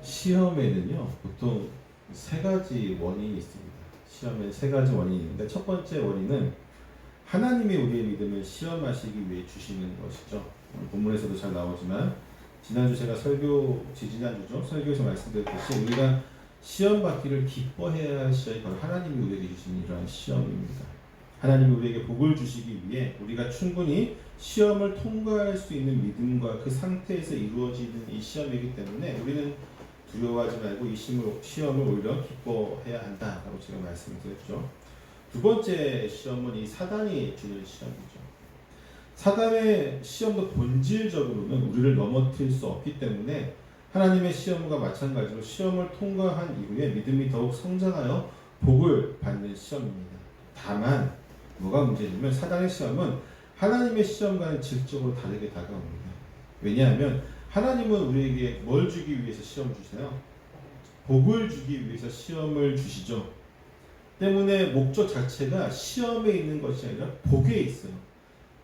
시험에는요, 보통 세 가지 원인이 있습니다. 시험에 세 가지 원인이 있는데, 첫 번째 원인은 하나님이 우리의 믿음을 시험하시기 위해 주시는 것이죠. 오늘 본문에서도 잘 나오지만, 지난주 제가 지지난주죠. 설교에서 말씀드렸듯이, 우리가 시험 받기를 기뻐해야 할 시험이 바로 하나님이 우리에게 주시는 이러한 시험입니다. 하나님이 우리에게 복을 주시기 위해 우리가 충분히 시험을 통과할 수 있는 믿음과 그 상태에서 이루어지는 이 시험이기 때문에 우리는 두려워하지 말고 이 시험을 오히려 기뻐해야 한다라고 제가 말씀을 드렸죠. 두 번째 시험은 이 사단이 주는 시험이죠. 사단의 시험도 본질적으로는 우리를 넘어뜨릴 수 없기 때문에 하나님의 시험과 마찬가지로 시험을 통과한 이후에 믿음이 더욱 성장하여 복을 받는 시험입니다. 다만 뭐가 문제냐면 사단의 시험은 하나님의 시험과는 질적으로 다르게 다가옵니다. 왜냐하면 하나님은 우리에게 뭘 주기 위해서 시험을 주세요? 복을 주기 위해서 시험을 주시죠. 때문에 목적 자체가 시험에 있는 것이 아니라 복에 있어요.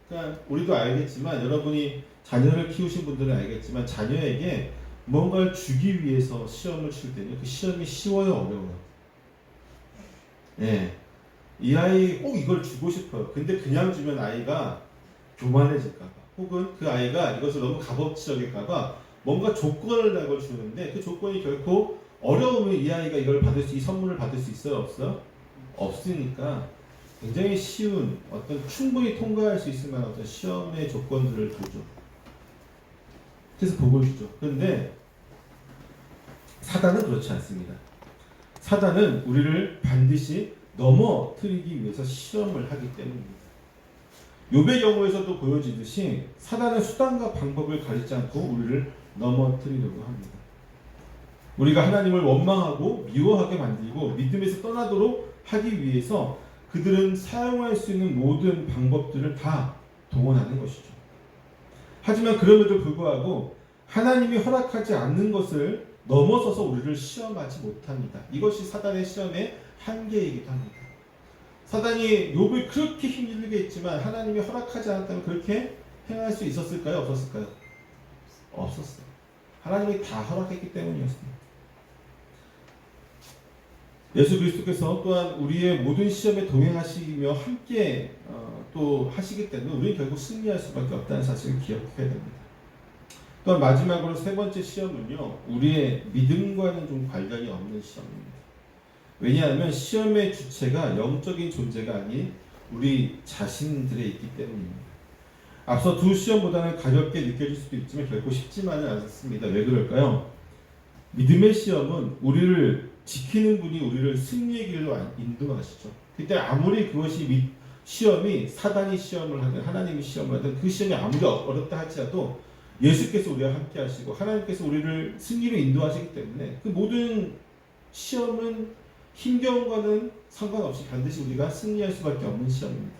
그러니까 우리도 알겠지만, 여러분이 자녀를 키우신 분들은 알겠지만, 자녀에게 뭔가를 주기 위해서 시험을 칠 때는 그 시험이 쉬워요, 어려워요? 네. 이 아이 꼭 이걸 주고 싶어요. 근데 그냥 주면 아이가 교만해질까봐, 혹은 그 아이가 이것을 너무 값어치 여길까봐 뭔가 조건을 내고 주는데, 그 조건이 결코 어려우면 이 아이가 이 선물을 받을 수 있어요, 없어요? 없으니까 굉장히 쉬운 어떤 충분히 통과할 수 있을 만한 어떤 시험의 조건들을 두죠. 그래서 복을 주죠. 그런데 사단은 그렇지 않습니다. 사단은 우리를 반드시 넘어뜨리기 위해서 시험을 하기 때문입니다. 욥의 경우에서도 보여지듯이 사단은 수단과 방법을 가리지 않고 우리를 넘어뜨리려고 합니다. 우리가 하나님을 원망하고 미워하게 만들고 믿음에서 떠나도록 하기 위해서 그들은 사용할 수 있는 모든 방법들을 다 동원하는 것이죠. 하지만 그럼에도 불구하고 하나님이 허락하지 않는 것을 넘어서서 우리를 시험하지 못합니다. 이것이 사단의 시험의 한계이기도 합니다. 사단이 욥을 그렇게 힘들게 했지만 하나님이 허락하지 않았다면 그렇게 행할 수 있었을까요? 없었을까요? 없었어요. 하나님이 다 허락했기 때문이었습니다. 예수 그리스도께서 또한 우리의 모든 시험에 동행하시며 함께 또 하시기 때문에 우리는 결국 승리할 수밖에 없다는 사실을 기억해야 됩니다. 또한 마지막으로 세 번째 시험은요, 우리의 믿음과는 좀 관련이 없는 시험입니다. 왜냐하면 시험의 주체가 영적인 존재가 아닌 우리 자신들에 있기 때문입니다. 앞서 두 시험보다는 가볍게 느껴질 수도 있지만 결코 쉽지만은 않습니다. 왜 그럴까요? 믿음의 시험은 우리를 지키는 분이 우리를 승리의 길로 인도하시죠. 그때 아무리 그것이 시험이 사단이 시험을 하든 하나님이 시험을 하든 그 시험이 아무리 어렵다 할지라도 예수께서 우리와 함께 하시고 하나님께서 우리를 승리로 인도하시기 때문에 그 모든 시험은 힘겨움과는 상관없이 반드시 우리가 승리할 수밖에 없는 시험입니다.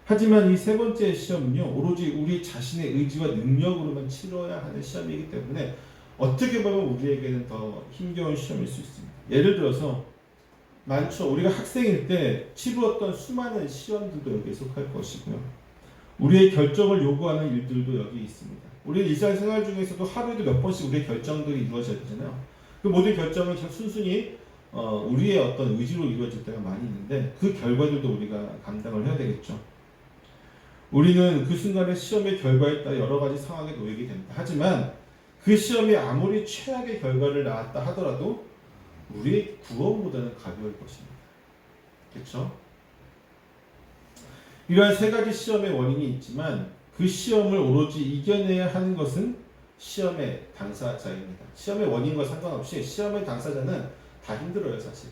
하지만 이 세 번째 시험은요, 오로지 우리 자신의 의지와 능력으로만 치러야 하는 시험이기 때문에 어떻게 보면 우리에게는 더 힘겨운 시험일 수 있습니다. 예를 들어서 많죠. 우리가 학생일 때 치루었던 수많은 시험들도 여기에 속할 것이고요. 우리의 결정을 요구하는 일들도 여기 있습니다. 우리는 일상생활 중에서도 하루에도 몇 번씩 우리의 결정들이 이루어져야 되잖아요. 그 모든 결정은 순순히 우리의 어떤 의지로 이루어질 때가 많이 있는데 그 결과들도 우리가 감당을 해야 되겠죠. 우리는 그 순간의 시험의 결과에 따라 여러 가지 상황에 놓이게 됩니다. 하지만 그 시험이 아무리 최악의 결과를 낳았다 하더라도 우리의 구원보다는 가벼울 것입니다. 그렇죠? 이러한 세 가지 시험의 원인이 있지만 그 시험을 오로지 이겨내야 하는 것은 시험의 당사자입니다. 시험의 원인과 상관없이 시험의 당사자는 다 힘들어요, 사실.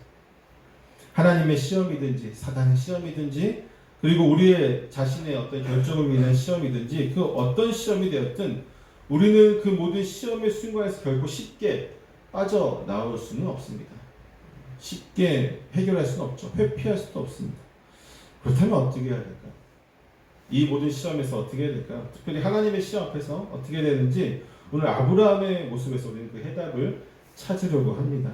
하나님의 시험이든지 사단의 시험이든지 그리고 우리의 자신의 어떤 결정을 위한 시험이든지 그 어떤 시험이 되었든 우리는 그 모든 시험의 순간에서 결코 쉽게 빠져나올 수는 없습니다. 쉽게 해결할 수는 없죠. 회피할 수도 없습니다. 그렇다면 어떻게 해야 될까요? 이 모든 시험에서 어떻게 해야 될까요? 특별히 하나님의 시험 앞에서 어떻게 해야 되는지 오늘 아브라함의 모습에서 우리는 그 해답을 찾으려고 합니다.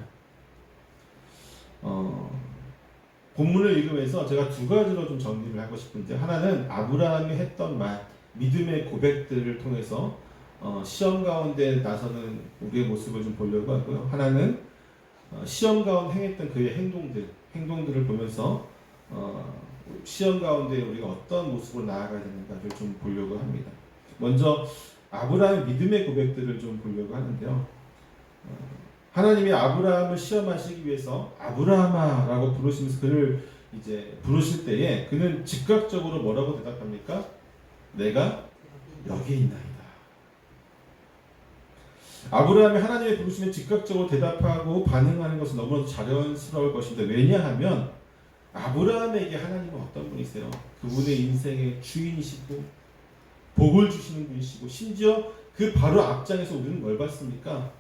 본문을 읽으면서 제가 두 가지로 좀 정리를 하고 싶은데, 하나는 아브라함이 했던 말, 믿음의 고백들을 통해서 시험 가운데 나서는 우리의 모습을 좀 보려고 하고요. 하나는 시험 가운데 행했던 그의 행동들을 보면서 시험 가운데 우리가 어떤 모습으로 나아가야 되는가를 좀 보려고 합니다. 먼저 아브라함의 믿음의 고백들을 좀 보려고 하는데요. 하나님이 아브라함을 시험하시기 위해서 아브라함아라고 부르시면서 그를 이제 부르실 때에 그는 즉각적으로 뭐라고 대답합니까? 내가 여기 있나이다. 아브라함이 하나님의 부르심에 즉각적으로 대답하고 반응하는 것은 너무나도 자연스러울 것인데, 왜냐하면 아브라함에게 하나님은 어떤 분이세요? 그분의 인생의 주인이시고 복을 주시는 분이시고, 심지어 그 바로 앞장에서 우리는 뭘 봤습니까?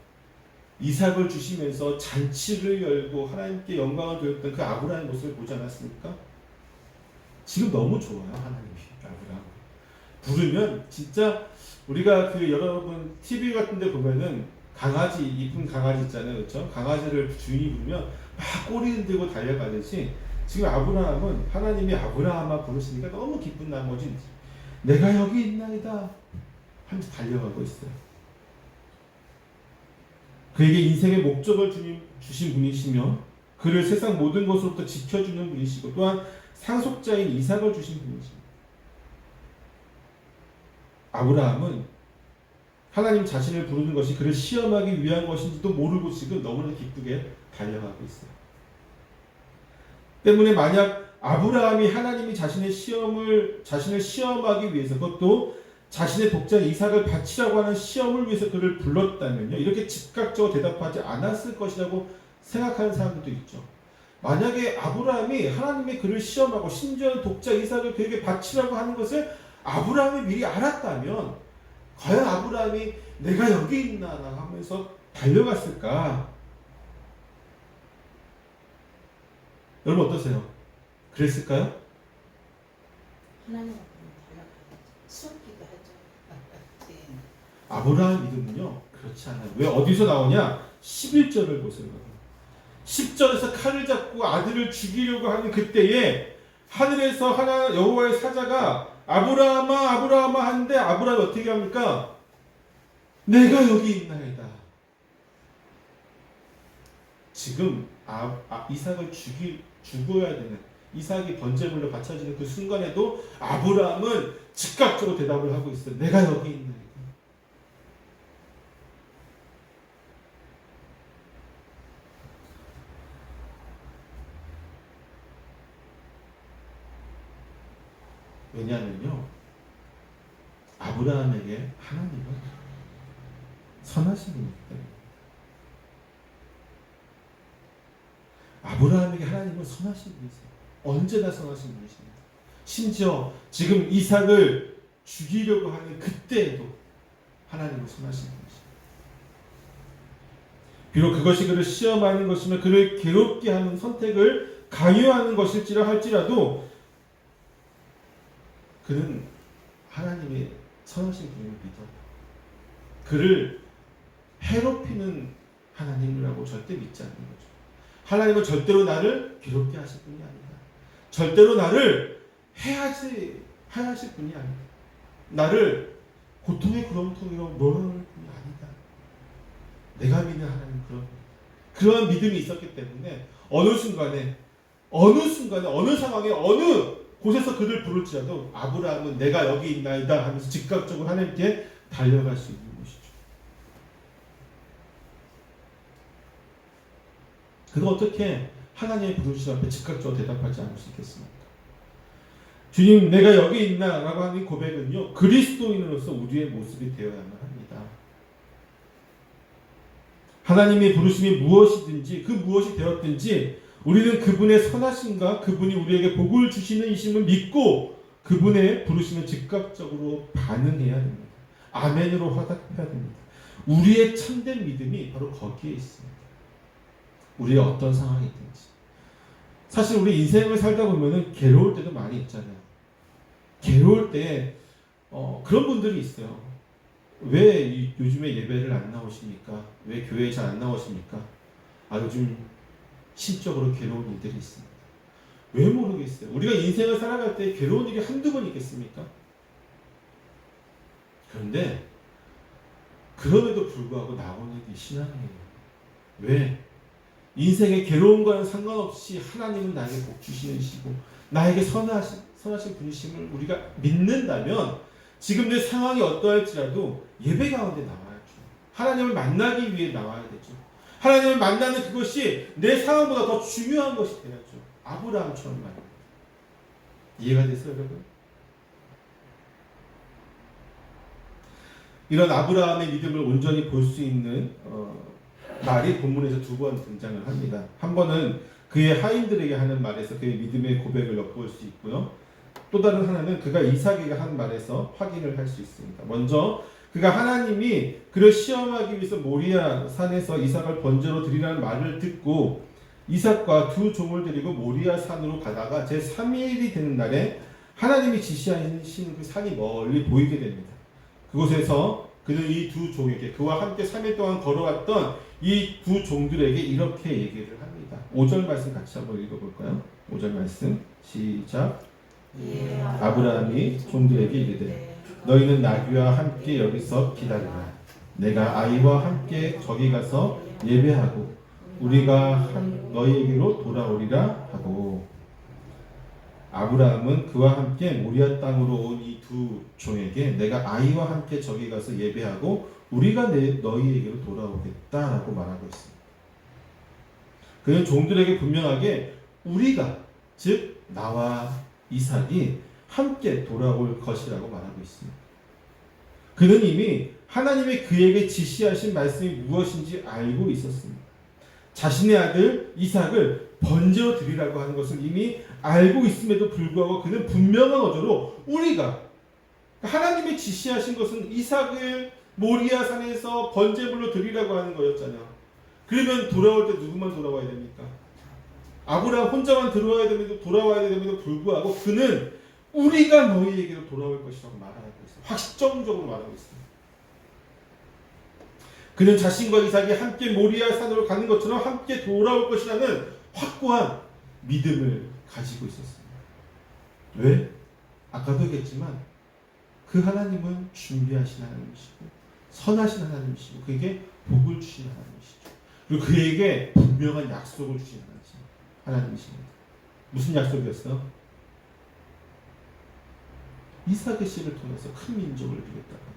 이삭을 주시면서 잔치를 열고 하나님께 영광을 드렸던 그 아브라함의 모습을 보지 않았습니까? 지금 너무 좋아요. 하나님이 아브라함 부르면 진짜 우리가 그 여러분 TV 같은 데 보면은 강아지, 이쁜 강아지 있잖아요. 그렇죠? 강아지를 주인이 부르면 막 꼬리 흔들고 달려가듯이 지금 아브라함은 하나님이 아브라함아 부르시니까 너무 기쁜 나머지 내가 여기 있나이다 하면서 달려가고 있어요. 그에게 인생의 목적을 주신 분이시며 그를 세상 모든 것으로부터 지켜주는 분이시고 또한 상속자인 이삭을 주신 분이십니다. 아브라함은 하나님 자신을 부르는 것이 그를 시험하기 위한 것인지도 모르고 지금 너무나 기쁘게 달려가고 있어요. 때문에 만약 아브라함이 하나님이 자신을 시험하기 위해서, 그것도 자신의 독자 이삭을 바치라고 하는 시험을 위해서 그를 불렀다면요, 이렇게 즉각적으로 대답하지 않았을 것이라고 생각하는 사람들도 있죠. 만약에 아브라함이 하나님의 그를 시험하고 심지어 독자 이삭을 그에게 바치라고 하는 것을 아브라함이 미리 알았다면 과연 아브라함이 내가 여기 있나 하면서 달려갔을까? 여러분 어떠세요? 그랬을까요? 하나님 앞에 달려가야죠. 숨기도 하죠. 아브라함 믿음은요 그렇지 않아요. 왜? 어디서 나오냐? 11절을 보세요. 10절에서 칼을 잡고 아들을 죽이려고 하는 그때에 하늘에서 하나 여호와의 사자가 아브라함아 아브라함아 하는데 아브라함이 어떻게 합니까? 내가 여기 있나이다. 지금 이삭을 죽어야 되는, 이삭이 번제물로 바쳐지는 그 순간에도 아브라함은 즉각적으로 대답을 하고 있어요. 내가 여기 있나이다. 왜냐하면요, 아브라함에게 하나님은 선하신 분이기 때문에. 아브라함에게 하나님은 선하신 분이세요. 언제나 선하신 분이십니다. 심지어 지금 이삭을 죽이려고 하는 그때에도 하나님은 선하신 분이십니다. 비록 그것이 그를 시험하는 것이며 그를 괴롭게 하는 선택을 강요하는 것일지라 할지라도 그는 하나님의 선하신 분을 믿어요. 그를 해롭히는 하나님이라고 절대 믿지 않는 거죠. 하나님은 절대로 나를 괴롭게 하실 분이 아니다. 절대로 나를 해하실 분이 아니다. 나를 고통의 구렁텅이로 몰아넣을 분이 아니다. 내가 믿는 하나님은 그런 믿음이 있었기 때문에 어느 순간에 어느 상황에 어느 곳에서 그를 부를지라도 아브라함은 내가 여기 있나이다 하면서 즉각적으로 하나님께 달려갈 수 있는 것이죠. 그가 어떻게 하나님의 부르심 앞에 즉각적으로 대답하지 않을 수 있겠습니까? 주님 내가 여기 있나? 라고 하는 고백은요, 그리스도인으로서 우리의 모습이 되어야만 합니다. 하나님의 부르심이 무엇이든지 그 무엇이 되었든지 우리는 그분의 선하심과 그분이 우리에게 복을 주시는 이심을 믿고 그분의 부르심에 즉각적으로 반응해야 됩니다. 아멘으로 화답해야 됩니다. 우리의 참된 믿음이 바로 거기에 있습니다. 우리의 어떤 상황이든지. 사실 우리 인생을 살다 보면은 괴로울 때도 많이 있잖아요. 괴로울 때 그런 분들이 있어요. 왜 요즘에 예배를 안 나오십니까? 왜 교회에 잘 안 나오십니까? 요즘 심적으로 괴로운 일들이 있습니다. 왜 모르겠어요. 우리가 인생을 살아갈 때 괴로운 일이 한두 번 있겠습니까? 그런데 그럼에도 불구하고 나오는 게 신앙이에요. 왜? 인생의 괴로움과는 상관없이 하나님은 나에게 복 주시는 시고 나에게 선하신 분이심을 우리가 믿는다면 지금 내 상황이 어떠할지라도 예배 가운데 나와야죠. 하나님을 만나기 위해 나와야 되죠. 하나님을 만나는 그것이 내 상황보다 더 중요한 것이 되었죠. 아브라함처럼 말입니다. 이해가 됐어요, 여러분? 이런 아브라함의 믿음을 온전히 볼 수 있는 말이 본문에서 두 번 등장을 합니다. 한 번은 그의 하인들에게 하는 말에서 그의 믿음의 고백을 엿볼 수 있고요. 또 다른 하나는 그가 이삭에게 한 말에서 확인을 할 수 있습니다. 먼저 그가 하나님이 그를 시험하기 위해서 모리아 산에서 이삭을 번제로 드리라는 말을 듣고 이삭과 두 종을 데리고 모리아 산으로 가다가 제3일이 되는 날에 하나님이 지시하신 그 산이 멀리 보이게 됩니다. 그곳에서 그는 이 두 종에게 그와 함께 3일 동안 걸어왔던 이 두 종들에게 이렇게 얘기를 합니다. 5절 말씀 같이 한번 읽어볼까요? 5절 말씀 시작. 아브라함이 종들에게 이르되 너희는 나귀와 함께 여기서 기다리라. 내가 아이와 함께 저기 가서 예배하고 우리가 너희에게로 돌아오리라 하고 아브라함은 그와 함께 모리아 땅으로 온 이 두 종에게 내가 아이와 함께 저기 가서 예배하고 우리가 너희에게로 돌아오겠다라고 말하고 있습니다. 그는 종들에게 분명하게 우리가 즉 나와 이삭이 함께 돌아올 것이라고 말하고 있습니다. 그는 이미 하나님이 그에게 지시하신 말씀이 무엇인지 알고 있었습니다. 자신의 아들 이삭을 번제로 드리라고 하는 것을 이미 알고 있음에도 불구하고 그는 분명한 어조로 우리가 하나님이 지시하신 것은 이삭을 모리아 산에서 번제물로 드리라고 하는 거였잖아요. 그러면 돌아올 때 누구만 돌아와야 됩니까? 아브라함 혼자만 돌아와야 됨에도 불구하고 그는 우리가 너희에게로 돌아올 것이라고 말하고 있어요. 확정적으로 말하고 있습니다. 그는 자신과 이삭이 함께 모리아 산으로 가는 것처럼 함께 돌아올 것이라는 확고한 믿음을 가지고 있었습니다. 왜? 아까도 얘기했지만 그 하나님은 준비하신 하나님이시고 선하신 하나님이시고 그에게 복을 주신 하나님이시죠. 그리고 그에게 분명한 약속을 주신 하나님이십니다. 무슨 약속이었어? 이삭의 씨를 통해서 큰 민족을 이루겠다고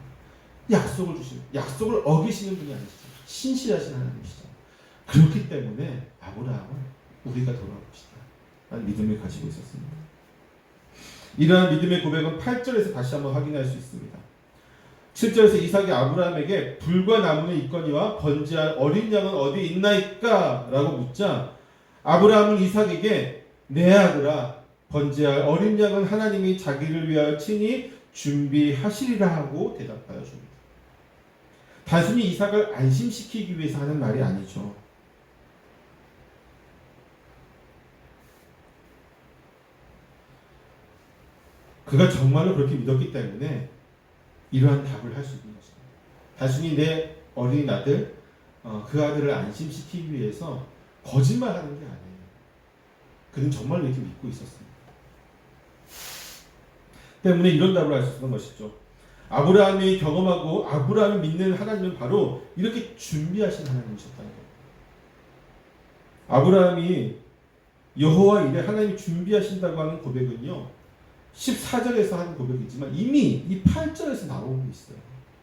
약속을 주시는, 약속을 어기시는 분이 아니시죠. 신실하신 하나님이시죠. 그렇기 때문에 아브라함은 우리가 돌아올 것이다 라는 믿음을 가지고 있었습니다. 이러한 믿음의 고백은 8절에서 다시 한번 확인할 수 있습니다. 7절에서 이삭이 아브라함에게 불과 나무는 있거니와 번제할 어린 양은 어디 있나이까? 라고 묻자 아브라함은 이삭에게 내 아들아 번제할 어린 양은 하나님이 자기를 위하여 친히 준비하시리라 하고 대답하여 줍니다. 단순히 이삭을 안심시키기 위해서 하는 말이 아니죠. 그가 정말로 그렇게 믿었기 때문에 이러한 답을 할 수 있는 것입니다. 단순히 내 어린 아들, 그 아들을 안심시키기 위해서 거짓말하는 게 아니에요. 그는 정말로 이렇게 믿고 있었습니다. 때문에 이런 답을 할 수 있는 것이죠. 아브라함이 경험하고 아브라함이 믿는 하나님은 바로 이렇게 준비하신 하나님이셨다는 거예요. 아브라함이 여호와 이래 하나님이 준비하신다고 하는 고백은요. 14절에서 하는 고백이지만 이미 이 8절에서 나오고 있어요.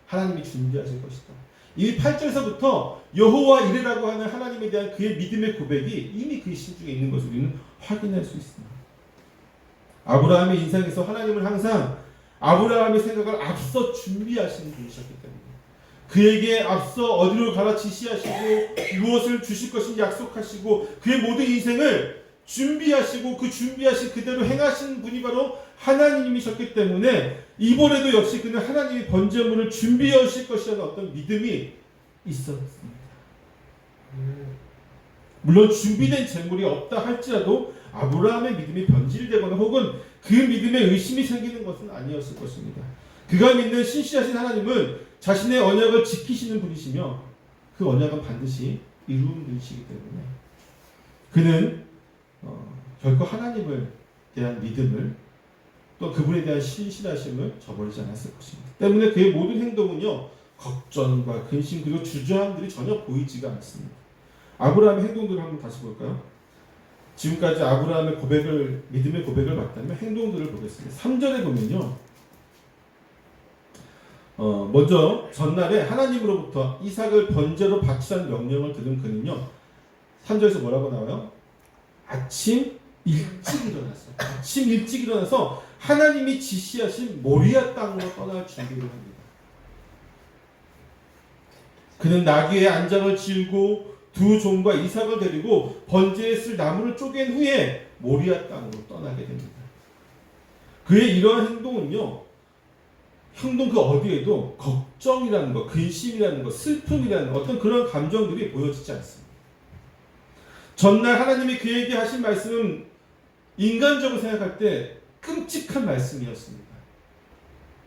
하나님이 준비하실 것이다. 이 8절에서부터 여호와 이레라고 하는 하나님에 대한 그의 믿음의 고백이 이미 그의 심중에 있는 것을 우리는 확인할 수 있습니다. 아브라함의 인생에서 하나님은 항상 아브라함의 생각을 앞서 준비하시는 분이셨기 때문에 그에게 앞서 어디로 가라 지시하시고 무엇을 주실 것인지 약속하시고 그의 모든 인생을 준비하시고 그 준비하신 그대로 행하신 분이 바로 하나님이셨기 때문에 이번에도 역시 그는 하나님이 번제물을 준비해 오실 것이라는 어떤 믿음이 있었습니다. 물론 준비된 제물이 없다 할지라도 아브라함의 믿음이 변질되거나 혹은 그 믿음에 의심이 생기는 것은 아니었을 것입니다. 그가 믿는 신실하신 하나님은 자신의 언약을 지키시는 분이시며 그 언약은 반드시 이루는 분이시기 때문에 그는 결코 하나님을 대한 믿음을 또 그분에 대한 신실하심을 저버리지 않았을 것입니다. 때문에 그의 모든 행동은요 걱정과 근심 그리고 주저함들이 전혀 보이지가 않습니다. 아브라함의 행동들을 한번 다시 볼까요? 지금까지 아브라함의 고백을 믿음의 고백을 봤다면 행동들을 보겠습니다. 3절에 보면요. 먼저 전날에 하나님으로부터 이삭을 번제로 바치라는 명령을 들은 그는요. 3절에서 뭐라고 나와요? 아침 일찍 일어났어요. 아침 일찍 일어나서 하나님이 지시하신 모리아 땅으로 떠날 준비를 합니다. 그는 나귀의 안장을 지우고 두 종과 이삭을 데리고 번제에 쓸 나무를 쪼갠 후에 모리아 땅으로 떠나게 됩니다. 그의 이러한 행동은요, 행동 그 어디에도 걱정이라는 것, 근심이라는 것, 슬픔이라는 것, 어떤 그런 감정들이 보여지지 않습니다. 전날 하나님이 그에게 하신 말씀은 인간적으로 생각할 때 끔찍한 말씀이었습니다.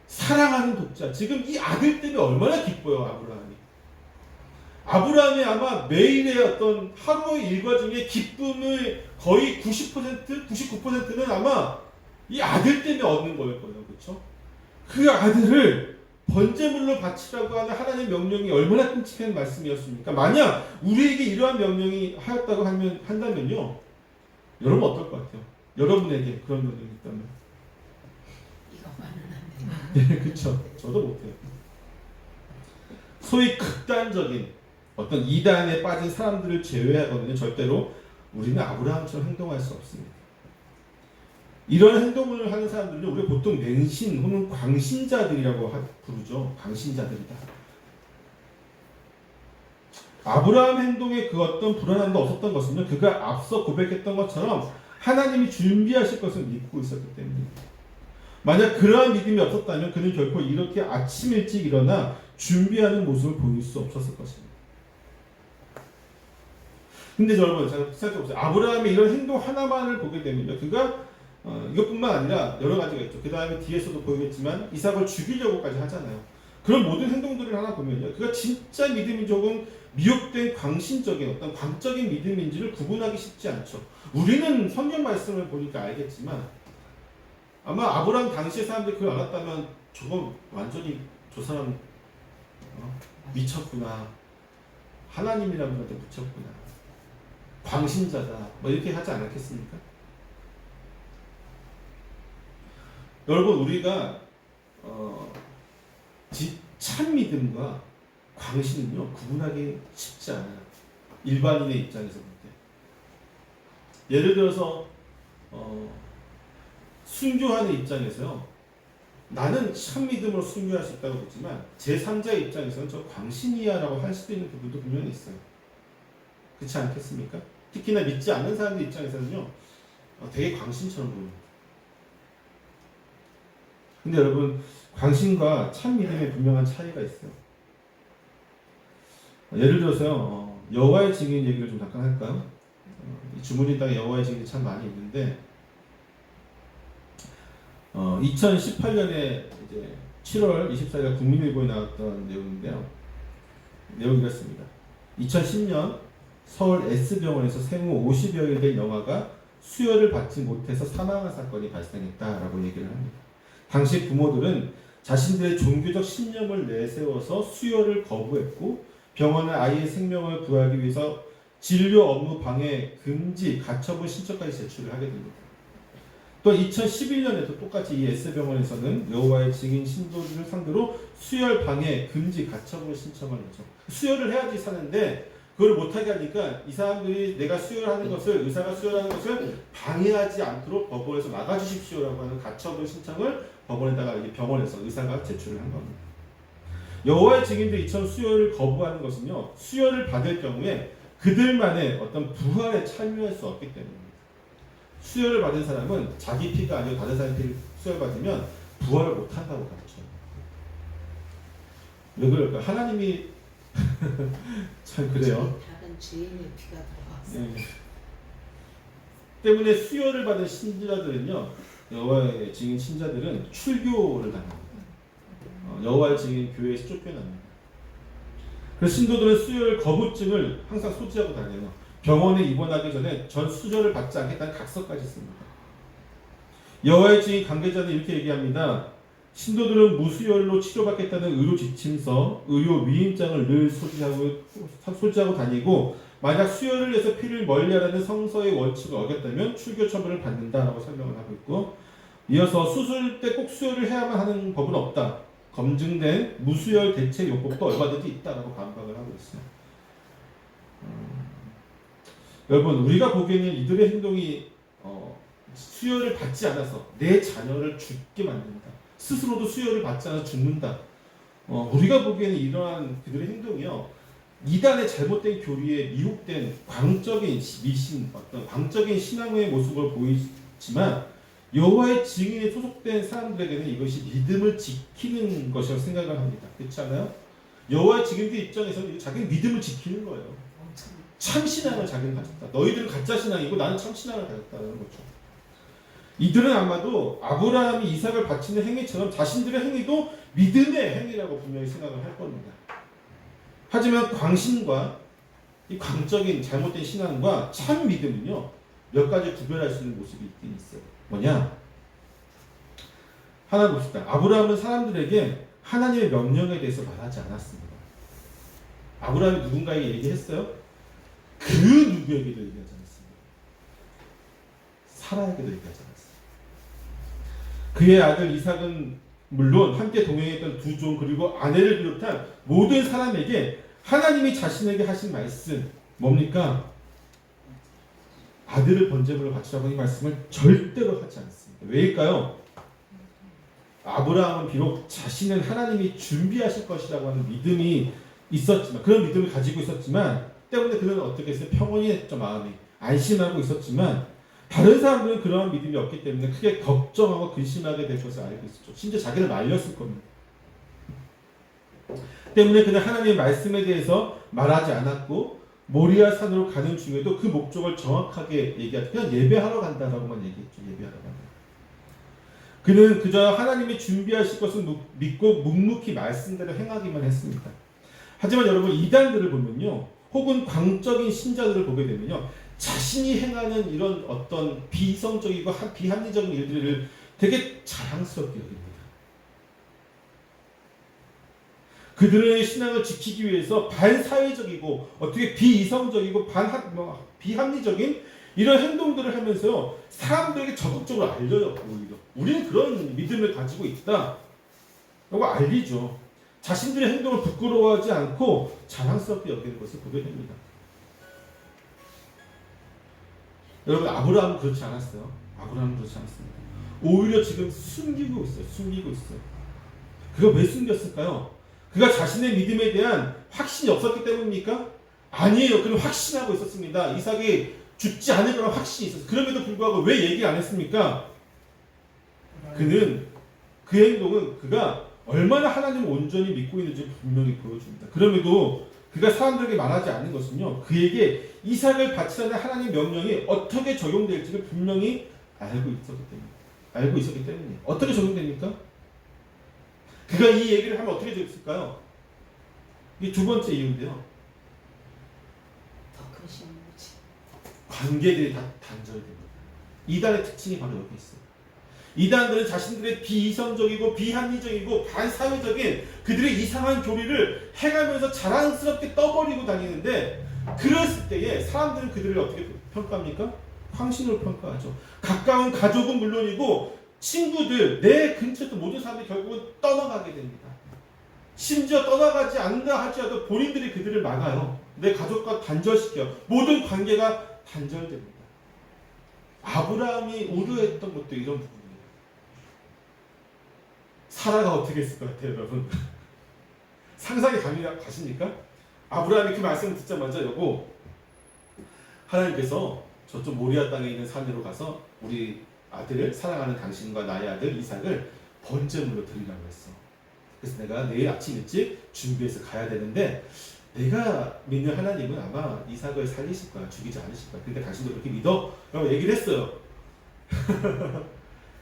사랑하는 독자, 지금 이 아들 때문에 얼마나 기뻐요, 아브라함이. 아브라함이 아마 매일의 어떤 하루의 일과 중에 기쁨의 거의 90%, 99%는 아마 이 아들 때문에 얻는 거일 거예요. 그렇죠? 그 아들을 번제물로 바치라고 하는 하나님의 명령이 얼마나 끔찍한 말씀이었습니까? 만약 우리에게 이러한 명령이 하였다고 한다면요. 여러분 어떨 것 같아요? 여러분에게 그런 명령이 있다면. 이거만은 안 돼요. 네, 그렇죠. 저도 못해요. 소위 극단적인 어떤 이단에 빠진 사람들을 제외하고는 절대로 우리는 아브라함처럼 행동할 수 없습니다. 이런 행동을 하는 사람들은 우리가 보통 맹신 혹은 광신자들이라고 부르죠. 광신자들이다. 아브라함 행동에 그 어떤 불안함도 없었던 것은요. 그가 앞서 고백했던 것처럼 하나님이 준비하실 것을 믿고 있었기 때문입니다. 만약 그러한 믿음이 없었다면 그는 결코 이렇게 아침 일찍 일어나 준비하는 모습을 보일 수 없었을 것입니다. 근데 여러분 잘 생각해보세요. 아브라함의 이런 행동 하나만을 보게 되면요. 그가 이것뿐만 아니라 여러 가지가 있죠. 그 다음에 뒤에서도 보이겠지만 이삭을 죽이려고까지 하잖아요. 그런 모든 행동들을 하나 보면요. 그가 진짜 믿음이 조금 미혹된 광신적인 어떤 광적인 믿음인지를 구분하기 쉽지 않죠. 우리는 성경 말씀을 보니까 알겠지만 아마 아브라함 당시의 사람들이 그걸 알았다면 저건 완전히 저 사람 미쳤구나. 하나님이라는 것한테 미쳤구나. 광신자다. 뭐 이렇게 하지 않았겠습니까? 여러분 우리가 참 믿음과 광신은요 구분하기 쉽지 않아요. 일반인의 입장에서 볼 때. 예를 들어서 순교하는 입장에서요. 나는 참 믿음으로 순교할 수 있다고 보지만 제3자의 입장에서는 저 광신이야라고 할 수도 있는 부분도 분명히 있어요. 그렇지 않겠습니까? 특히나 믿지 않는 사람들 입장에서는요. 되게 광신처럼 보입니다. 근데 여러분 광신과 참 믿음에 분명한 차이가 있어요. 예를 들어서요. 여호와의 증인 얘기를 좀 잠깐 할까요? 이 주문인 땅에 여호와의 증인이 참 많이 있는데 2018년에 이제 7월 24일 국민일보에 나왔던 내용인데요. 내용이 이렇습니다. 2010년 서울 S병원에서 생후 50여일 된 영아가 수혈을 받지 못해서 사망한 사건이 발생했다라고 얘기를 합니다. 당시 부모들은 자신들의 종교적 신념을 내세워서 수혈을 거부했고 병원은 아이의 생명을 구하기 위해서 진료 업무 방해 금지 가처분 신청까지 제출을 하게 됩니다. 또 2011년에도 똑같이 이 S병원에서는 여호와의 증인 신도들을 상대로 수혈 방해 금지 가처분 신청을 했죠. 수혈을 해야지 사는데 그걸 못하게 하니까 이 사람들이 내가 수혈하는 것을 의사가 수혈하는 것을 방해하지 않도록 법원에서 막아주십시오라고 하는 가처분 신청을 법원에다가 병원에서 의사가 제출을 한 겁니다. 여호와의 증인들이 이처럼 수혈을 거부하는 것은요. 수혈을 받을 경우에 그들만의 어떤 부활에 참여할 수 없기 때문입니다. 수혈을 받은 사람은 자기 피가 아니고 다른 사람의 피를 수혈받으면 부활을 못한다고 가르쳐요. 왜 그럴까? 하나님이 참 그래요. 다른 주인의 피가 들어왔어요. 네. 때문에 수혈을 받은 신자들은요. 여호와의 증인 신자들은 출교를 당합니다. 여호와의 증인 교회에서 쫓겨납니다. 그래서 신도들은 수혈 거부증을 항상 소지하고 다녀요. 병원에 입원하기 전에 전 수혈을 받지 않겠다는 각서까지 씁니다. 여호와의 증인 관계자는 이렇게 얘기합니다. 신도들은 무수혈로 치료받겠다는 의료 지침서, 의료 위임장을 늘 소지하고 다니고 만약 수혈을 해서 피를 멀리하라는 성서의 원칙을 어겼다면 출교 처분을 받는다라고 설명을 하고 있고, 이어서 수술 때 꼭 수혈을 해야만 하는 법은 없다. 검증된 무수혈 대체 요법도 얼마든지 있다라고 반박을 하고 있어요. 여러분, 우리가 보기에는 이들의 행동이 수혈을 받지 않아서 내 자녀를 죽게 만든다. 스스로도 수혈을 받지 않아서 죽는다. 우리가 보기에는 이러한 그들의 행동이요, 이단의 잘못된 교리에 미혹된 광적인 미신, 어떤 광적인 신앙의 모습을 보이지만 여호와의 증인에 소속된 사람들에게는 이것이 믿음을 지키는 것이라고 생각을 합니다. 그렇지 않아요? 여호와의 증인들 입장에서는 자기는 믿음을 지키는 거예요. 참 신앙을 자기는 가졌다. 너희들은 가짜 신앙이고 나는 참 신앙을 가졌다는 거죠. 이들은 아마도 아브라함이 이삭을 바치는 행위처럼 자신들의 행위도 믿음의 행위라고 분명히 생각을 할 겁니다. 하지만 광신과 이 광적인 잘못된 신앙과 참 믿음은요, 몇 가지 구별할 수 있는 모습이 있긴 있어요. 뭐냐? 하나 봅시다. 아브라함은 사람들에게 하나님의 명령에 대해서 말하지 않았습니다. 아브라함이 누군가에게 얘기했어요? 그 누구에게도 얘기하지 않았습니다. 사라에게도 얘기하지 않았어요. 그의 아들 이삭은 물론 함께 동행했던 두 종 그리고 아내를 비롯한 모든 사람에게 하나님이 자신에게 하신 말씀 뭡니까? 아들을 번제물로 바치라고 이 말씀을 절대로 하지 않습니다. 왜일까요? 아브라함은 비록 자신은 하나님이 준비하실 것이라고 하는 믿음이 있었지만, 그런 믿음을 가지고 있었지만 때문에 그는 어떻게 했어요? 평온히 했죠. 마음이 안심하고 있었지만 다른 사람들은 그러한 믿음이 없기 때문에 크게 걱정하고 근심하게 될 것을 알고 있었죠. 심지어 자기를 말렸을 겁니다. 때문에 그는 하나님의 말씀에 대해서 말하지 않았고 모리아 산으로 가는 중에도 그 목적을 정확하게 얘기하죠. 그냥 예배하러 간다라고만 얘기했죠. 예배하러 간다. 그는 그저 하나님이 준비하실 것을 믿고 묵묵히 말씀대로 행하기만 했습니다. 하지만 여러분, 이단들을 보면요, 혹은 광적인 신자들을 보게 되면요, 자신이 행하는 이런 어떤 비이성적이고 비합리적인 일들을 되게 자랑스럽게 여깁니다. 그들의 신앙을 지키기 위해서 반사회적이고 어떻게 비이성적이고 비합리적인 이런 행동들을 하면서 사람들에게 적극적으로 알려요. 오히려 우리는 그런 믿음을 가지고 있다 라고 알리죠. 자신들의 행동을 부끄러워하지 않고 자랑스럽게 여기는 것을 보게 됩니다. 여러분, 아브라함은 그렇지 않았어요. 아브라함은 그렇지 않습니다. 오히려 지금 숨기고 있어요. 숨기고 있어요. 그가 왜 숨겼을까요? 그가 자신의 믿음에 대한 확신이 없었기 때문입니까? 아니에요. 그는 확신하고 있었습니다. 이삭이 죽지 않을 거라는 확신이 있었어요. 그럼에도 불구하고 왜 얘기를 안 했습니까? 그는 그 행동은 그가 얼마나 하나님을 온전히 믿고 있는지 분명히 보여줍니다. 그럼에도 그가 사람들에게 말하지 않는 것은요, 그에게 이삭을 바치라는 하나님의 명령이 어떻게 적용될지를 분명히 알고 있었기 때문이에요. 어떻게 적용됩니까? 그가 이 얘기를 하면 어떻게 됐을까요? 이게 두 번째 이유인데요. 더 큰 신문이지. 관계들이 다 단절됩니다. 이단의 특징이 바로 여기 있어요. 이단들은 자신들의 비이성적이고 비합리적이고 반사회적인 그들의 이상한 교리를 행하면서 자랑스럽게 떠버리고 다니는데, 그랬을 때에 사람들은 그들을 어떻게 평가합니까? 황신으로 평가하죠. 가까운 가족은 물론이고 친구들, 내 근처의 모든 사람들이 결국은 떠나가게 됩니다. 심지어 떠나가지 않는다 할지라도 본인들이 그들을 막아요. 내 가족과 단절시켜. 모든 관계가 단절됩니다. 아브라함이 우려했던 것도 이런 부분이에요. 사라가 어떻게 했을 것 같아요, 여러분? 상상이 가십니까? 아브라함이 그 말씀을 듣자마자 여보, 하나님께서 저쪽 모리아 땅에 있는 산으로 가서 우리 아들을, 사랑하는 당신과 나의 아들 이삭을 번제물로 드리라고 했어. 그래서 내가 내일 아침 일찍 준비해서 가야 되는데 내가 믿는 하나님은 아마 이삭을 살리실 거야. 죽이지 않으실 거야. 그러니까 당신도 그렇게 믿어? 라고 얘기를 했어요.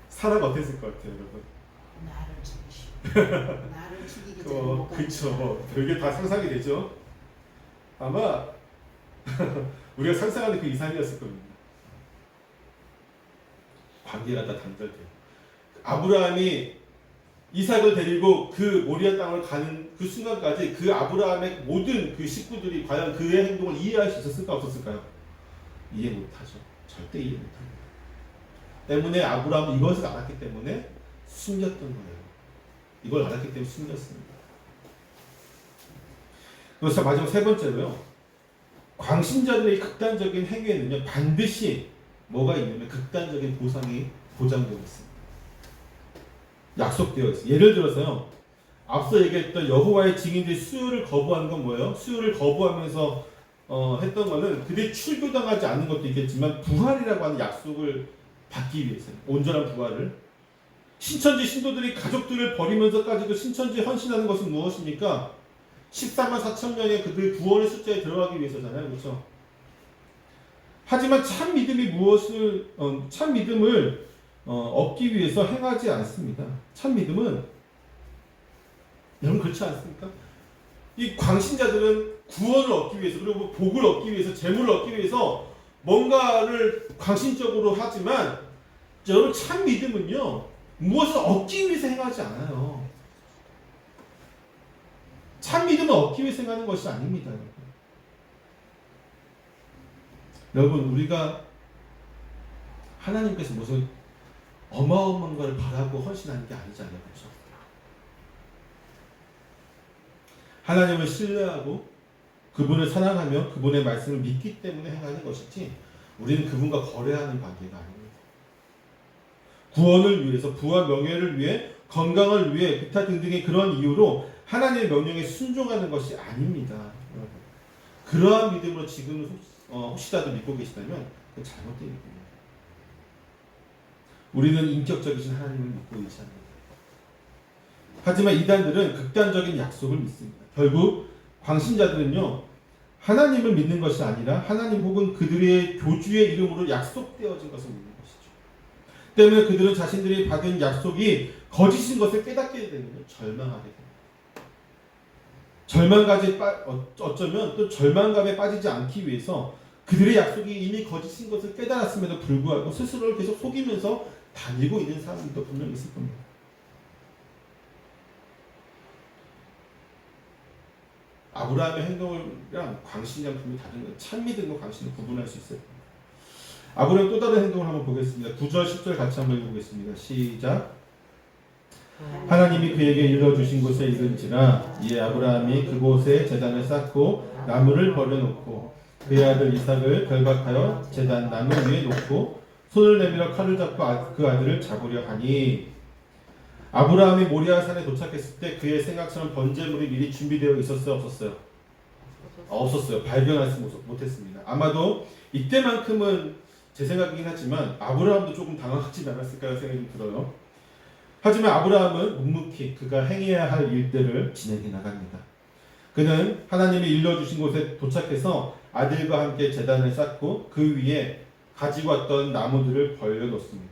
사라가 어땠을 것 같아요, 여러분? 나를 죽이시오. 나를 죽이기 전에 못 가는 그쵸. 별게 다 상상이 되죠. 아마 우리가 상상하는 그 이상이었을 겁니다. 관계가 다 단절돼요. 아브라함이 이삭을 데리고 그 모리아 땅을 가는 그 순간까지 그 아브라함의 모든 그 식구들이 과연 그의 행동을 이해할 수 있었을까 없었을까요? 이해 못하죠. 절대 이해 못합니다. 때문에 아브라함은 이것을 알았기 때문에 숨겼던 거예요. 이걸 알았기 때문에 숨겼습니다. 그래서 마지막 세 번째로요. 광신자들의 극단적인 행위에는요. 반드시 뭐가 있냐면 극단적인 보상이 보장되어 있습니다. 약속되어 있어요. 예를 들어서요. 앞서 얘기했던 여호와의 증인들이 수요를 거부하는 건 뭐예요? 수요를 거부하면서 했던 거는 그들이 출교당하지 않는 것도 있겠지만 부활이라고 하는 약속을 받기 위해서 온전한 부활을 신천지 신도들이 가족들을 버리면서까지도 신천지에 헌신하는 것은 무엇입니까? 14만 4천 명의 그들 구원의 숫자에 들어가기 위해서잖아요. 그렇죠? 하지만 참 믿음이 참 믿음을 얻기 위해서 행하지 않습니다. 참 믿음은 여러분 그렇지 않습니까? 이 광신자들은 구원을 얻기 위해서 그리고 복을 얻기 위해서 재물을 얻기 위해서 뭔가를 광신적으로 하지만 여러분 참 믿음은요 무엇을 얻기 위해서 행하지 않아요. 참 믿음은 얻기 위해서 행하는 것이 아닙니다. 여러분 우리가 하나님께서 무슨 어마어마한 걸 바라고 헌신하는 게 아니잖아요. 그렇죠? 하나님을 신뢰하고 그분을 사랑하며 그분의 말씀을 믿기 때문에 행하는 것이지 우리는 그분과 거래하는 관계가 아닙니다. 구원을 위해서 부와 명예를 위해 건강을 위해 기타 등등의 그런 이유로 하나님의 명령에 순종하는 것이 아닙니다. 여러분. 그러한 믿음으로 지금 혹시라도 믿고 계시다면 그건 잘못된 믿음입니다. 우리는 인격적이신 하나님을 믿고 있지 않습니다. 하지만 이단들은 극단적인 약속을 믿습니다. 결국 광신자들은요 하나님을 믿는 것이 아니라 하나님 혹은 그들의 교주의 이름으로 약속되어진 것을 믿는 것이죠. 때문에 그들은 자신들이 받은 약속이 거짓인 것을 깨닫게 되면 절망하게 됩니다. 어쩌면 또 절망감에 빠지지 않기 위해서 그들의 약속이 이미 거짓인 것을 깨달았음에도 불구하고 스스로를 계속 속이면서 다니고 있는 사람들도 분명히 있을 겁니다. 아브라함의 행동이랑 광신양품이 다른 거예요. 참 믿음과 광신을 구분할 수 있어요. 아브라함 또 다른 행동을 한번 보겠습니다. 9절 10절 같이 한번 읽어보겠습니다. 시작. 하나님이 그에게 일러주신 곳에 이른지라 이에 아브라함이 그곳에 제단을 쌓고 나무를 버려놓고 그의 아들 이삭을 결박하여 제단 나무 위에 놓고 손을 내밀어 칼을 잡고 그 아들을 잡으려 하니 아브라함이 모리아 산에 도착했을 때 그의 생각처럼 번제물이 미리 준비되어 있었어요? 없었어요? 없었어요. 발견하지 못했습니다. 아마도 이때만큼은 제 생각이긴 하지만 아브라함도 조금 당황하지 않았을까 생각이 들어요. 하지만 아브라함은 묵묵히 그가 행해야 할 일들을 진행해 나갑니다. 그는 하나님이 일러주신 곳에 도착해서 아들과 함께 제단을 쌓고 그 위에 가지고 왔던 나무들을 벌려놓습니다.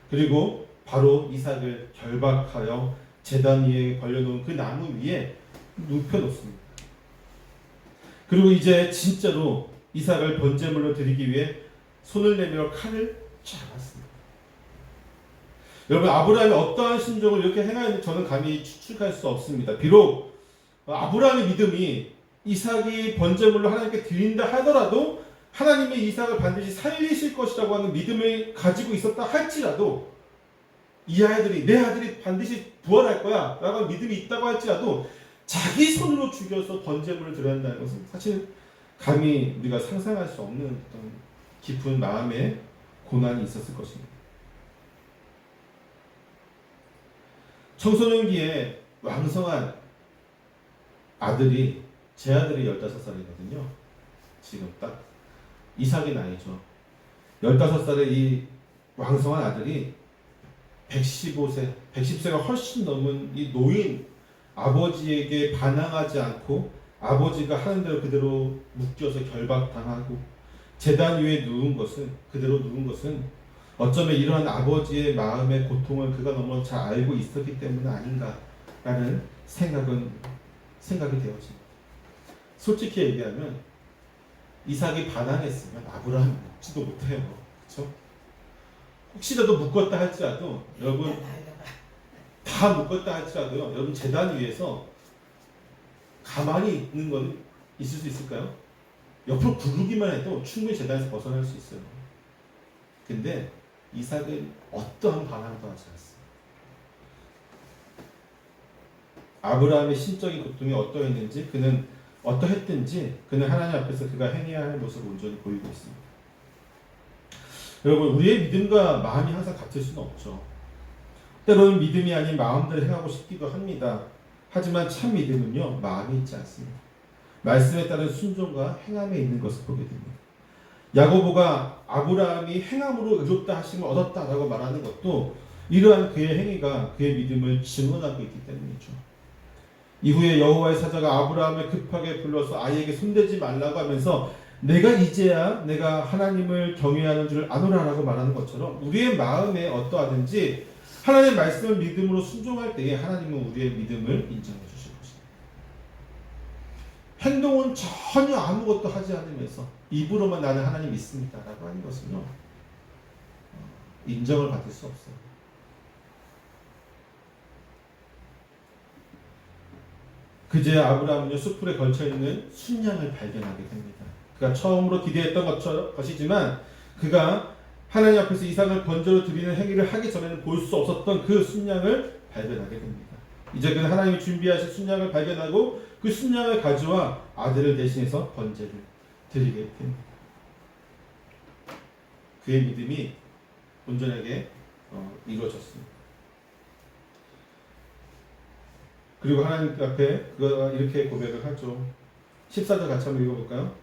그리고 바로 이삭을 결박하여 제단 위에 벌려놓은 그 나무 위에 눕혀놓습니다. 그리고 이제 진짜로 이삭을 번제물로 드리기 위해 손을 내밀어 칼을 잡았습니다. 여러분 아브라함이 어떠한 심정을 이렇게 행하였는지 저는 감히 추측할 수 없습니다. 비록 아브라함의 믿음이 이삭이 번제물로 하나님께 드린다 하더라도 하나님이 이삭을 반드시 살리실 것이라고 하는 믿음을 가지고 있었다 할지라도 이 아이들이 내 아들이 반드시 부활할 거야 라고 하는 믿음이 있다고 할지라도 자기 손으로 죽여서 번제물을 드려야 한다는 것은 사실 감히 우리가 상상할 수 없는 어떤 깊은 마음의 고난이 있었을 것입니다. 청소년기에 왕성한 아들이 제 아들이 15살이거든요. 지금 딱 이삭의 나이죠. 15살의 이 왕성한 아들이 110세가 훨씬 넘은 이 노인 아버지에게 반항하지 않고 아버지가 하는 대로 그대로 묶여서 결박당하고 제단 위에 그대로 누운 것은 어쩌면 이러한 아버지의 마음의 고통을 그가 너무 잘 알고 있었기 때문 아닌가라는 생각이 되어집니다. 솔직히 얘기하면 이삭이 반항했으면 아브라함이 묵지도 못해요. 그렇죠? 혹시라도 묶었다 할지라도 여러분 다 다 묶었다 할지라도요. 여러분 제단 위에서 가만히 있는 건 있을 수 있을까요? 옆으로 구르기만 해도 충분히 제단에서 벗어날 수 있어요. 근데 이삭은 어떠한 반항도 하지 않았어요. 아브라함의 신적인 고통이 어떠했는지, 그는 어떠했든지 그는 하나님 앞에서 그가 행해야 할 모습을 온전히 보이고 있습니다. 여러분, 우리의 믿음과 마음이 항상 같을 수는 없죠. 때로는 믿음이 아닌 마음대로 행하고 싶기도 합니다. 하지만 참 믿음은요, 마음이 있지 않습니다. 말씀에 따른 순종과 행함에 있는 것을 보게 됩니다. 야고보가 아브라함이 행함으로 의롭다 하심을 얻었다라고 말하는 것도 이러한 그의 행위가 그의 믿음을 증언하고 있기 때문이죠. 이후에 여호와의 사자가 아브라함을 급하게 불러서 아이에게 손대지 말라고 하면서 내가 이제야 내가 하나님을 경외하는 줄 아노라라고 말하는 것처럼 우리의 마음에 어떠하든지 하나님의 말씀을 믿음으로 순종할 때에 하나님은 우리의 믿음을 인정해 주실 것입니다. 행동은 전혀 아무것도 하지 않으면서 입으로만 나는 하나님 믿습니다 라고 하는 것은요, 인정을 받을 수 없어요. 그제 아브라함은 숯불에 걸쳐있는 순양을 발견하게 됩니다. 그가 처음으로 기대했던 것이지만 그가 하나님 앞에서 이삭을 번제로 드리는 행위를 하기 전에는 볼 수 없었던 그 순양을 발견하게 됩니다. 이제 그는 하나님이 준비하신 순양을 발견하고 그 순양을 가져와 아들을 대신해서 번제를 드리게 됩니다. 그의 믿음이 온전하게 이루어졌습니다. 그리고 하나님 앞에 그가 이렇게 고백을 하죠. 14절 같이 한번 읽어볼까요?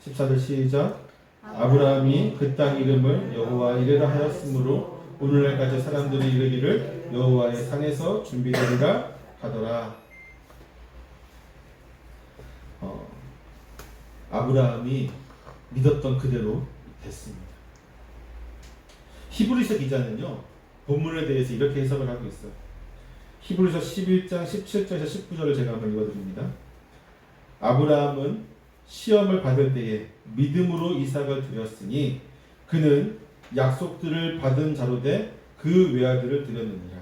14절 시작. 아브라함이 그 땅 이름을 여호와 이레라 하였으므로 오늘날까지 사람들이 이르기를 여호와의 산에서 준비되리라 하더라. 아브라함이 믿었던 그대로 됐습니다. 히브리서 기자는요, 본문에 대해서 이렇게 해석을 하고 있어요. 히브리서 11장 17절에서 19절을 제가 한번 읽어드립니다. 아브라함은 시험을 받을 때에 믿음으로 이삭을 드렸으니 그는 약속들을 받은 자로 돼 그 외아들을 드렸느니라.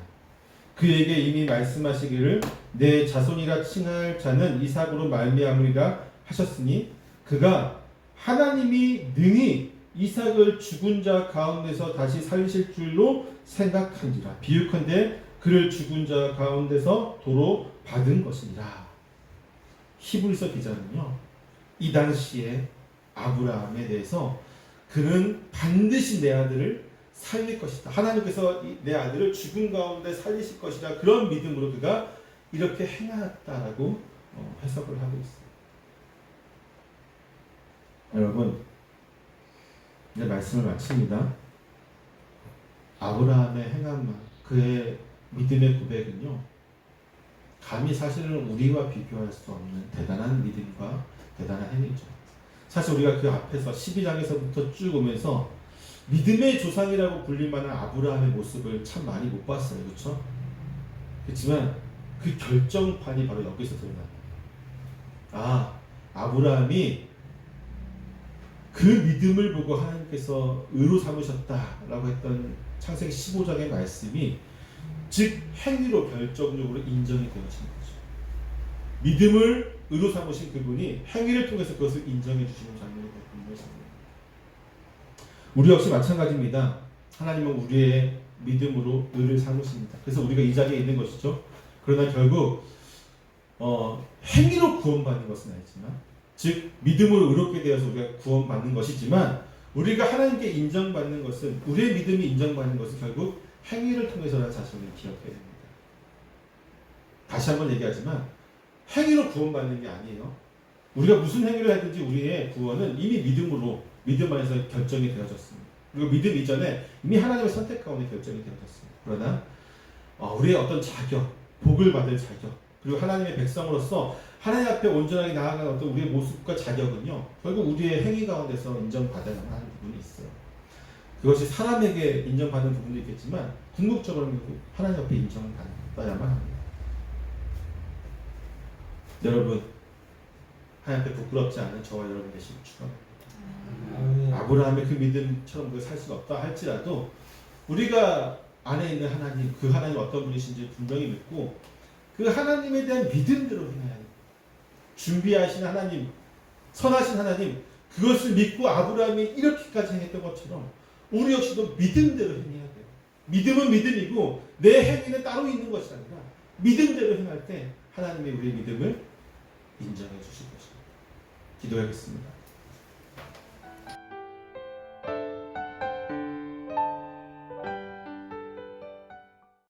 그에게 이미 말씀하시기를 내 자손이라 칭할 자는 이삭으로 말미암으리라 하셨으니 그가 하나님이 능히 이삭을 죽은 자 가운데서 다시 살리실 줄로 생각한지라. 비유컨대 그를 죽은 자 가운데서 도로 받은 것이니라. 히브리서 기자는요, 이 당시에 아브라함에 대해서 그는 반드시 내 아들을 살릴 것이다. 하나님께서 내 아들을 죽은 가운데 살리실 것이다. 그런 믿음으로 그가 이렇게 행하였다라고 해석을 하고 있습니다. 여러분, 이제 말씀을 마칩니다. 아브라함의 행함만, 그의 믿음의 고백은요, 감히 사실은 우리와 비교할 수 없는 대단한 믿음과 대단한 행위죠. 사실 우리가 그 앞에서 12장에서부터 쭉 오면서 믿음의 조상이라고 불릴 만한 아브라함의 모습을 참 많이 못 봤어요. 그렇죠? 그렇지만 그 결정판이 바로 여기서 드러납니다. 아브라함이 그 믿음을 보고 하나님께서 의로 삼으셨다라고 했던 창세기 15장의 말씀이 즉 행위로 결정적으로 인정이 되어지는 거죠. 믿음을 의로 삼으신 그분이 행위를 통해서 그것을 인정해 주시는 장면이 되는 것입니다. 우리 역시 마찬가지입니다. 하나님은 우리의 믿음으로 의를 삼으십니다. 그래서 우리가 이 자리에 있는 것이죠. 그러나 결국 행위로 구원받는 것은 아니지만, 즉 믿음으로 의롭게 되어서 우리가 구원받는 것이지만, 우리가 하나님께 인정받는 것은, 우리의 믿음이 인정받는 것은 결국 행위를 통해서라는 사실을 기억해야 됩니다. 다시 한번 얘기하지만 행위로 구원받는 게 아니에요. 우리가 무슨 행위를 하든지 우리의 구원은 이미 믿음 안에서 결정이 되어졌습니다. 그리고 믿음 이전에 이미 하나님의 선택 가운데 결정이 되어졌습니다. 그러나 우리의 어떤 자격, 복을 받을 자격, 그리고 하나님의 백성으로서 하나님 앞에 온전하게 나아가는 어떤 우리의 모습과 자격은요, 결국 우리의 행위 가운데서 인정받아야만 하는 부분이 있어요. 그것이 사람에게 인정받는 부분도 있겠지만 궁극적으로는 하나님 앞에 인정받아야만 합니다. 여러분, 하나님 앞에 부끄럽지 않은 저와 여러분 되시길 축원합니다. 아브라함의 그 믿음처럼 살 수는 없다 할지라도 우리가 안에 있는 하나님, 그 하나님 어떤 분이신지 분명히 믿고 그 하나님에 대한 믿음대로 행해야 돼요. 준비하신 하나님, 선하신 하나님, 그것을 믿고 아브라함이 이렇게까지 행했던 것처럼 우리 역시도 믿음대로 행해야 돼요. 믿음은 믿음이고 내 행위는 따로 있는 것이 아니라 믿음대로 행할 때 하나님이 우리의 믿음을 인정해 주실 것입니다. 기도하겠습니다.